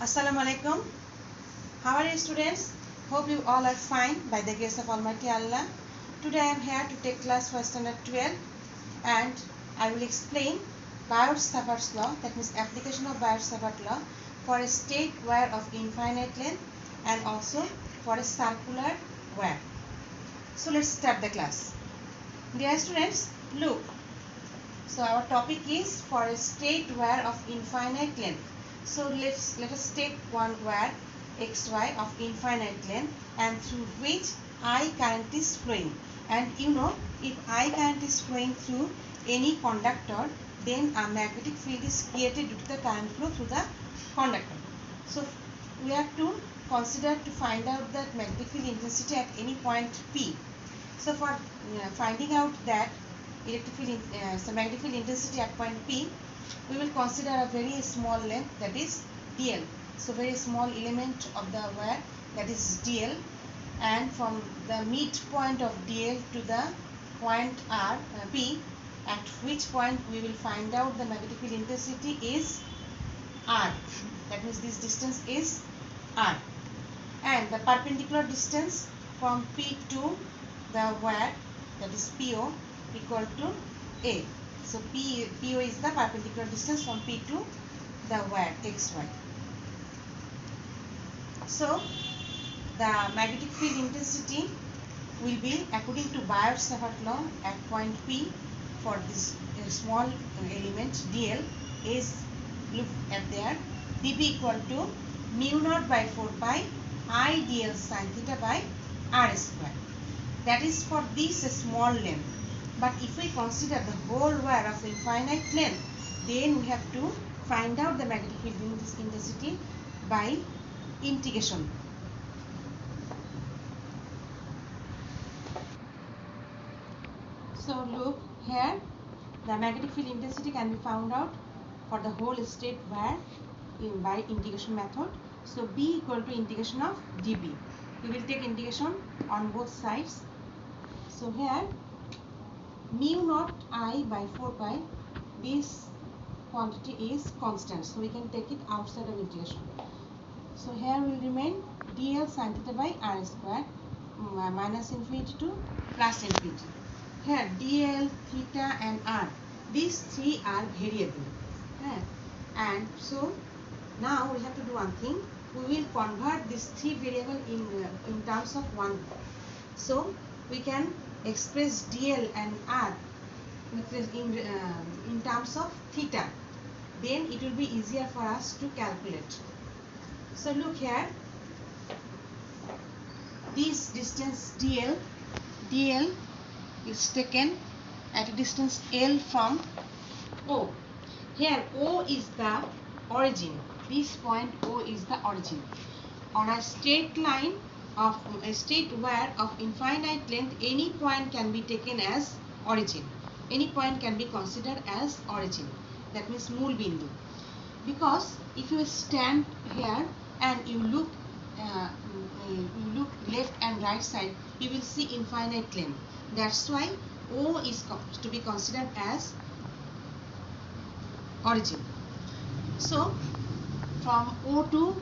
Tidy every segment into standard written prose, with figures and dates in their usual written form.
Assalamu alaikum. How are you, students? Hope you all are fine by the grace of Almighty Allah. Today I am here to take class for standard 12 and I will explain Biot-Savart's law, that means application of Biot-Savart law for a state wire of infinite length and also for a circular wire. So let's start the class. Dear students, look. So our topic is for a straight wire of infinite length. So let us take one wire xy of infinite length and through which I current is flowing. And you know, if I current is flowing through any conductor, then a magnetic field is created due to the current flow through the conductor. So we have to consider to find out that magnetic field intensity at any point P. So for finding out that magnetic field intensity at point P, we will consider a very small length, that is dl. So very small element of the wire, that is dl, and from the midpoint of dl to the point P, at which point we will find out the magnetic field intensity is r. That means this distance is r, and the perpendicular distance from P to the wire, that is PO, equal to A. So PO is the perpendicular distance from P to the wire XY. So the magnetic field intensity will be according to Biot-Savart law at point P for this small element dl is, look at there, dB equal to mu naught by 4 pi I dl sin theta by r square. That is for this small length. But if we consider the whole wire of infinite length, then we have to find out the magnetic field intensity by integration. So look here, the magnetic field intensity can be found out for the whole straight wire by integration method. So B equal to integration of dB. We will take integration on both sides. So here mu naught I by 4 pi, this quantity is constant, so we can take it outside of integration. So here will remain dl sin theta by r square minus infinity to plus infinity. Here dl, theta and r, these three are variable. And so now we have to do one thing. We will convert these three variable in terms of one. So we can express dl and r in terms of theta. Then it will be easier for us to calculate. So look here, this distance dl is taken at a distance L from O. Here O is the origin. This point O is the origin. On a straight line of a straight wire of infinite length, any point can be taken as origin. Any point can be considered as origin. That means mool bindu. Because if you stand here and you look left and right side, you will see infinite length. That's why O is to be considered as origin. So from O to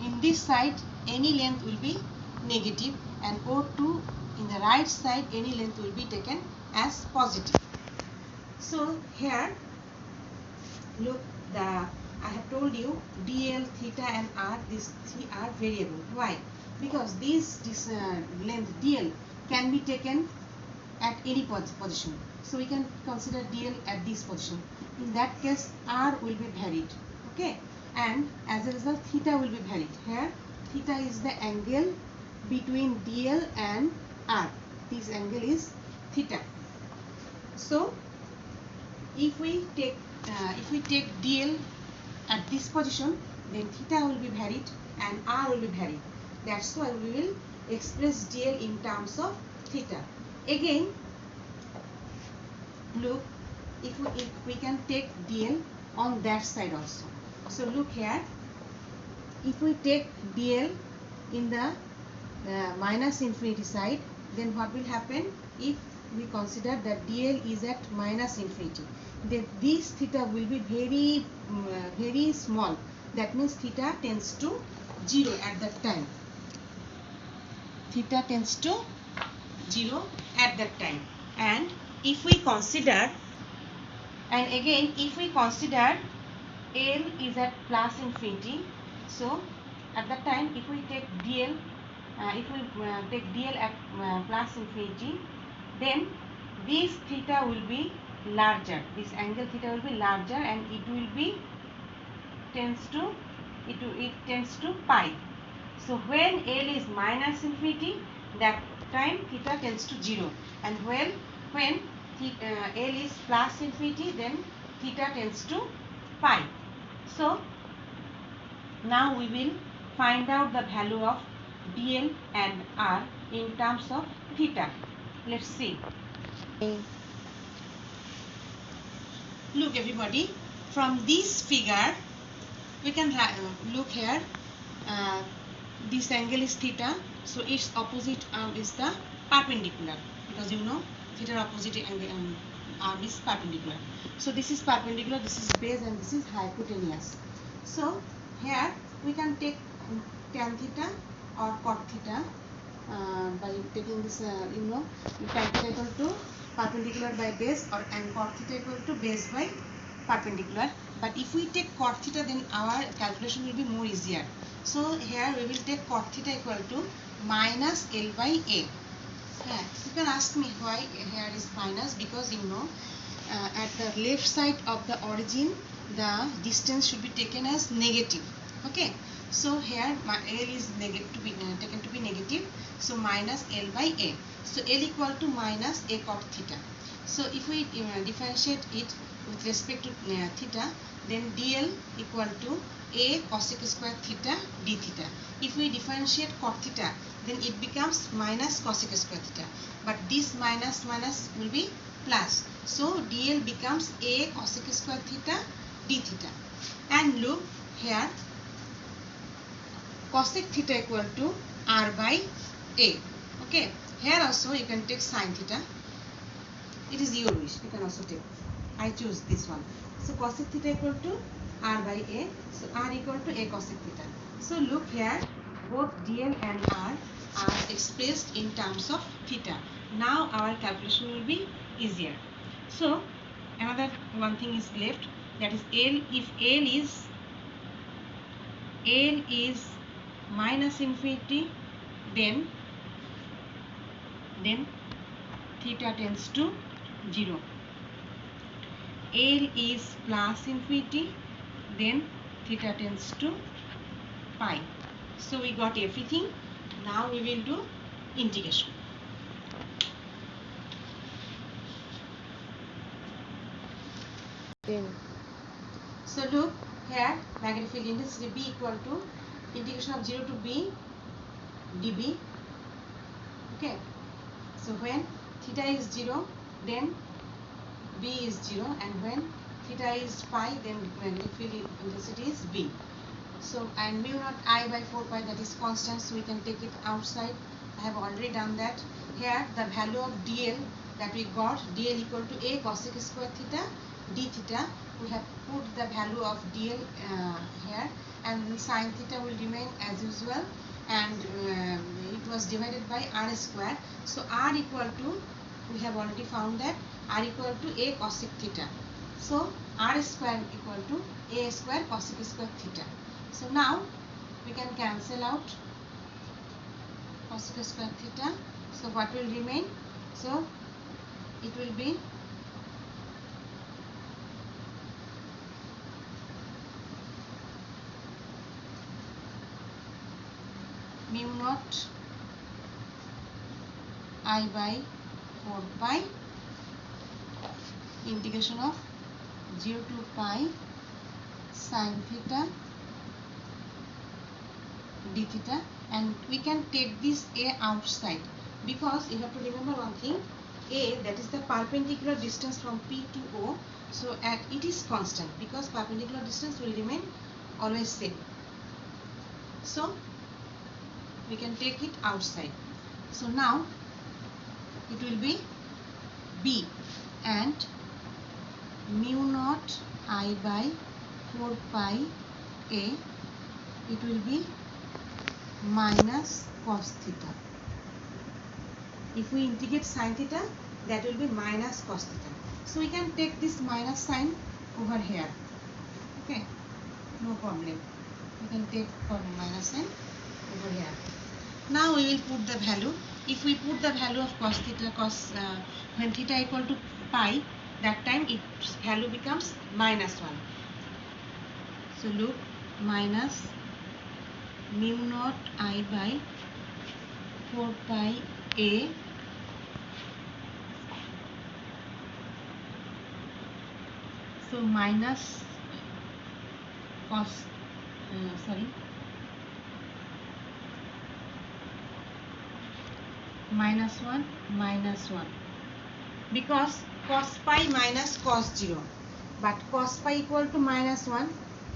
in this side any length will be negative, and O2 in the right side any length will be taken as positive. So here look, I have told you dl, theta and r, these three are variable. Why? Because this length dl can be taken at any position. So we can consider dl at this position. In that case r will be varied. Okay, and as a result theta will be varied. Here theta is the angle between dl and r. This angle is theta. So if we take dl at this position, then theta will be varied and r will be varied. That's why we will express dl in terms of theta. Again, look, if we can take dl on that side also. So look here, if we take dl in the minus infinity side, then what will happen? If we consider that dl is at minus infinity, then this theta will be very small. that means theta tends to 0 at that time. Theta tends to 0 at that time. And if we consider, and again if we consider L is at plus infinity, so at that time if we take dl, take dl at plus infinity, then this theta will be larger, this angle theta will be larger, and it will be it tends to pi. So when L is minus infinity, that time theta tends to 0, and when L is plus infinity, then theta tends to pi. So now we will find out the value of dl and r in terms of theta. Let's see. Look everybody, from this figure we can look here, this angle is theta, so its opposite arm is the perpendicular, because you know theta opposite angle arm is perpendicular. So this is perpendicular, this is base, and this is hypotenuse. So here we can take tan theta or cot theta by taking this tan theta equal to perpendicular by base, or and cot theta equal to base by perpendicular. But if we take cot theta, then our calculation will be more easier. So here we will take cot theta equal to minus L by A. Yeah, you can ask me why here is minus, because you know at the left side of the origin the distance should be taken as negative. Okay, so here my L is negative to be taken to be negative, so minus L by A. So L equal to minus A cot theta. So if we differentiate it with respect to theta, then dl equal to A cosec square theta d theta. If we differentiate cot theta, then it becomes minus cosec square theta, but this minus will be plus. So dl becomes A cosec square theta d theta. And look here, cosec theta equal to r by A. Okay, here also you can take sin theta. It is your wish, you can also take. I choose this one. So cosec theta equal to r by A. So r equal to A cosec theta. So look here, both dl and r are expressed in terms of theta. Now our calculation will be easier. So another one thing is left, that is L. If L is minus infinity, then theta tends to 0. L is plus infinity, then theta tends to pi. So we got everything. Now we will do integration. So look here, magnetic field intensity B equal to integration of 0 to B dB. Okay, so when theta is 0, then B is 0, and when theta is pi, then magnetic field intensity is B. So, and mu naught I by 4 pi, that is constant, so we can take it outside. I have already done that. Here the value of dl that we got, dl equal to A cosec square theta d theta. We have put the value of dl here, and sin theta will remain as usual, and it was divided by r square. So r equal to, we have already found that r equal to A cosec theta. So r square equal to A square cosec square theta. So now we can cancel out cosec square theta. So what will remain? So it will be mu naught I by 4 pi integration of 0 to pi sin theta d theta, and we can take this A outside, because you have to remember one thing, A, that is the perpendicular distance from P to O, so at it is constant, because perpendicular distance will remain always same. So we can take it outside. So now it will be B, and mu naught I by 4 pi A, it will be minus cos theta. If we integrate sin theta, that will be minus cos theta. So we can take this minus sign over here. Okay, no problem. We can take for minus sign over here. Now we will put the value. If we put the value of cos theta, when theta equal to pi, that time its value becomes minus 1. So look, minus mu naught I by 4 pi a so minus cos minus 1 minus 1, because cos pi minus cos 0, but cos pi equal to minus 1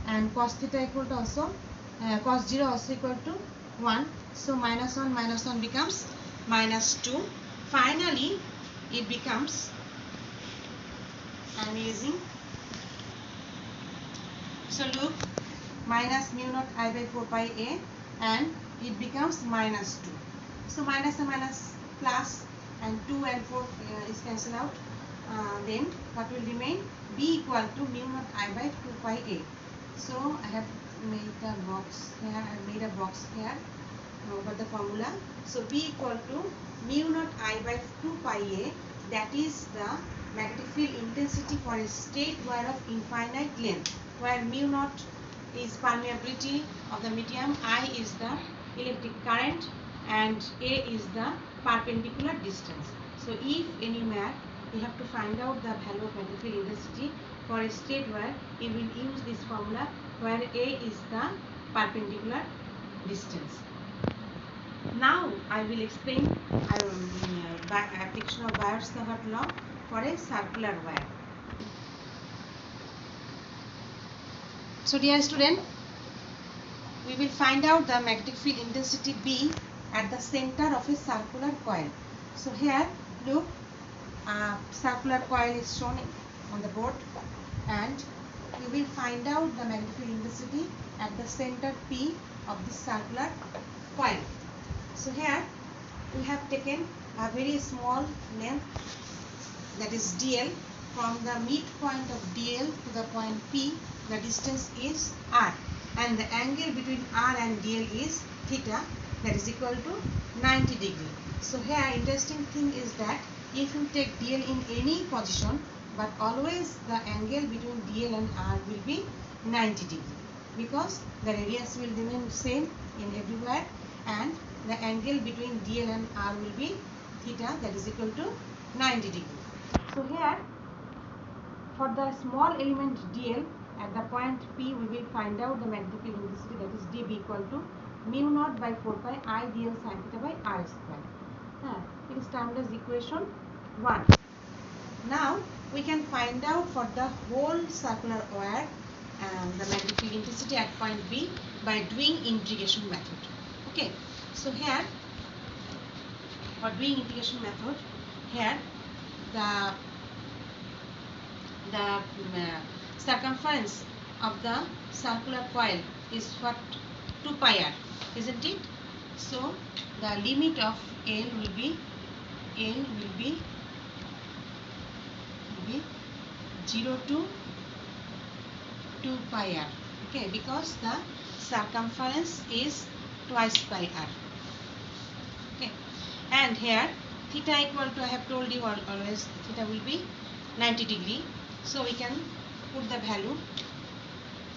and cos theta equal to also cos 0 also equal to 1, so minus 1 becomes minus 2. Finally it becomes, I am using, so look, minus mu naught I by 4 pi a, and it becomes minus 2. So minus and minus plus, and 2 and 4 is cancelled out. Then what will remain? B equal to mu naught I by 2 pi a. So I have made a box here. Over the formula. So B equal to mu naught I by 2 pi a. That is the magnetic field intensity for a straight wire of infinite length, where mu naught is permeability of the medium, I is the electric current, and A is the perpendicular distance. So if anywhere we have to find out the value of magnetic field intensity for a straight wire, we will use this formula where A is the perpendicular distance. Now I will explain application of Biot-Savart law for a circular wire. So dear student, we will find out the magnetic field intensity B at the center of a circular coil. So here look, circular coil is shown on the board, and we will find out the magnetic field intensity at the center P of this circular coil. So here we have taken a very small length, that is dl. From the midpoint of dl to the point P, the distance is r, and the angle between r and dl is theta, that is equal to 90 degree. So here interesting thing is that if you take dl in any position, but always the angle between dl and r will be 90 degree, because the radius will remain same in everywhere, and the angle between dl and r will be theta, that is equal to 90 degree. So here for the small element dl at the point P, we will find out the magnetic field intensity, that is dB equal to mu naught by 4 pi I dl sin theta by r square. It is termed as equation 1. Now we can find out for the whole circular wire the magnetic field intensity at point B by doing integration method. Okay, so here for doing integration method, here the circumference of the circular coil is what? 2 pi r, isn't it? So the limit of L will be 0 to 2 pi r. Okay, because the circumference is twice pi r. Okay, and here theta equal to, I have told you always, theta will be 90 degree. So we can put the value.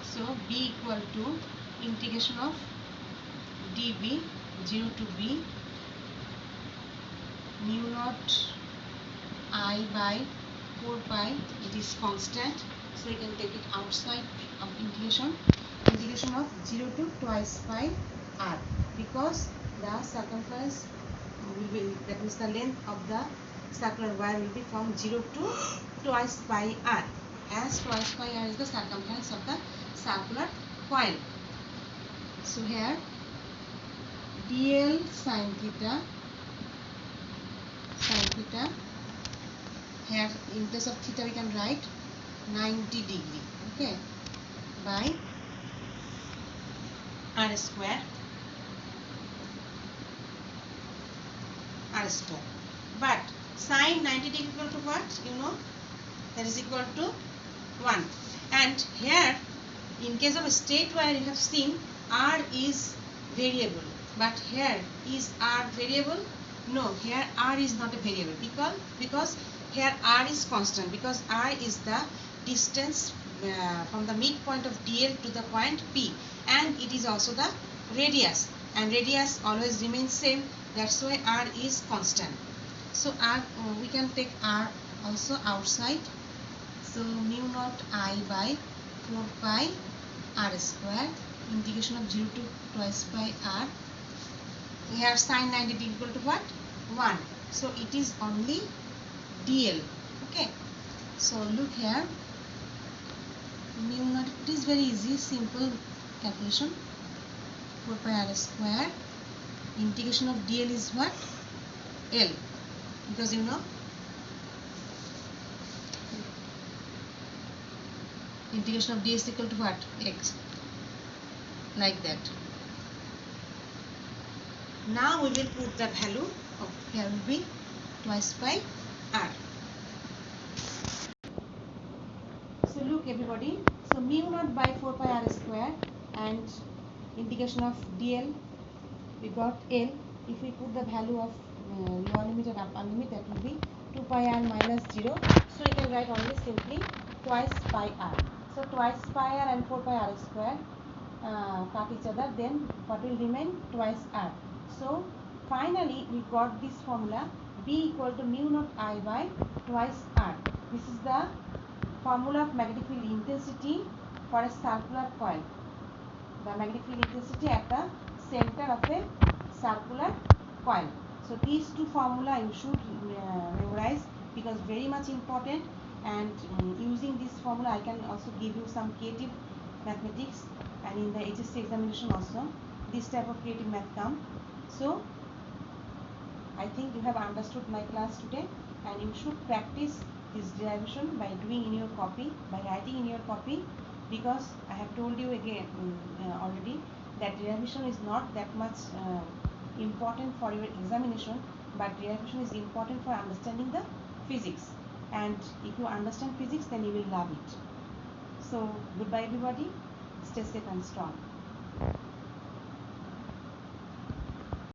So B equal to integration of dB 0 to B mu naught I by 4 pi, it is constant, so you can take it outside of integration of 0 to twice pi r, because the circumference will be, that means the length of the circular wire will be from 0 to twice pi r, as twice pi r is the circumference of the circular coil. So here dl sin theta, here in place of theta we can write 90 degree, okay, by r square r square. But sine 90 degree equal to what? You know, that is equal to 1. And here, in case of a straight wire, you have seen r is variable. But here, is r variable? No, here r is not a variable because here r is constant, because r is the distance from the midpoint of dl to the point P, and it is also the radius, and radius always remains same. That's why r is constant. So r we can take r also outside. So mu naught I by 4 pi r square, integration of 0 to twice pi r. We have sine 90 degree equal to what? 1. So it is only dl. Okay. So look here. Mu naught, it is very easy, simple calculation. 4 pi r square. Integration of dl is what? L. Because you know, integration of ds equal to what? X. Like that. Now we will put the value of here will be twice pi r. So look everybody. So mu naught by 4 pi r square and integration of dl, we got L. If we put the value of lower limit and upper limit, that will be 2 pi r minus 0. So you can write only simply twice pi r. So twice pi r and 4 pi r square cut each other, then what will remain? Twice r. So finally we got this formula, B equal to mu naught I by twice r. This is the formula of magnetic field intensity for a circular coil. The magnetic field intensity at the center of a circular coil. So these two formula you should memorize, because very much important, and using this formula I can also give you some creative mathematics, and in the HSC examination also this type of creative math come. So I think you have understood my class today, and you should practice this derivation by doing in your copy, by writing in your copy, because I have told you again already that derivation is not that much important for your examination, but derivation is important for understanding the physics, and if you understand physics, then you will love it. So goodbye everybody, stay safe and strong.